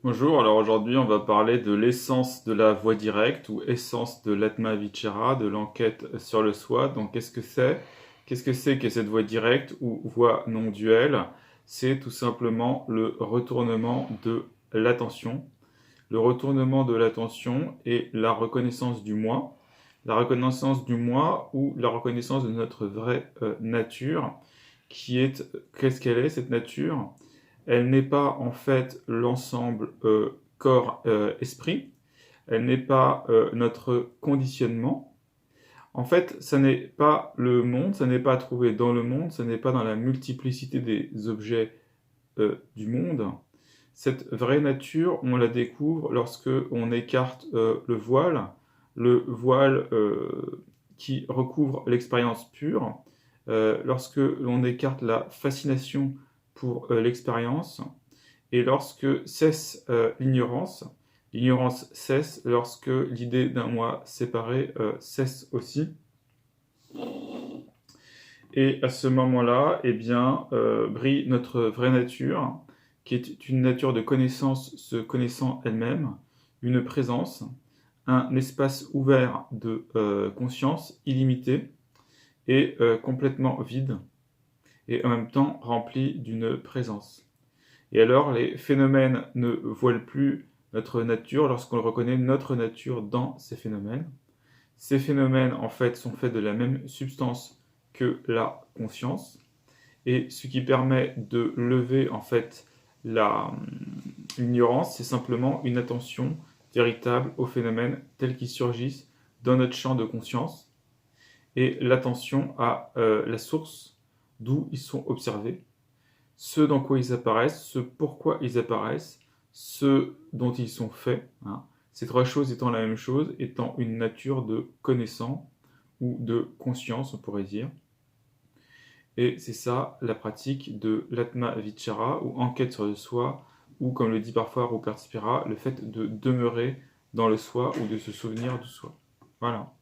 Bonjour, alors aujourd'hui on va parler de l'essence de la voie directe ou essence de l'Atma Vichara, de l'enquête sur le soi. Donc qu'est-ce que c'est? Qu'est-ce que c'est que cette voie directe ou voie non duelle? C'est tout simplement le retournement de l'attention. Le retournement de l'attention et la reconnaissance du moi. La reconnaissance du moi ou la reconnaissance de notre vraie nature, qui est, qu'est-ce qu'elle est cette nature? Elle n'est pas en fait l'ensemble corps-esprit, elle n'est pas notre conditionnement. En fait, ça n'est pas le monde, ça n'est pas à trouver dans le monde, ça n'est pas dans la multiplicité des objets du monde. Cette vraie nature, on la découvre lorsque on écarte le voile qui recouvre l'expérience pure, lorsque l'on écarte la fascination pour l'expérience, et lorsque cesse l'ignorance. L'ignorance cesse lorsque l'idée d'un moi séparé cesse aussi. Et à ce moment-là, eh bien, brille notre vraie nature, qui est une nature de connaissance se connaissant elle-même, une présence, un espace ouvert de conscience illimité et complètement vide, et en même temps rempli d'une présence. Et alors, les phénomènes ne voilent plus notre nature lorsqu'on reconnaît notre nature dans ces phénomènes. Ces phénomènes, en fait, sont faits de la même substance que la conscience, et ce qui permet de lever, en fait, l'ignorance, c'est simplement une attention véritable aux phénomènes tels qu'ils surgissent dans notre champ de conscience, et l'attention à la source d'où ils sont observés, ce dans quoi ils apparaissent, ce pourquoi ils apparaissent, ce dont ils sont faits. Hein. Ces trois choses étant la même chose, étant une nature de connaissance ou de conscience, on pourrait dire. Et c'est ça la pratique de l'Atma Vichara, ou enquête sur le soi, ou comme le dit parfois Rupert Spira, le fait de demeurer dans le soi ou de se souvenir du soi. Voilà.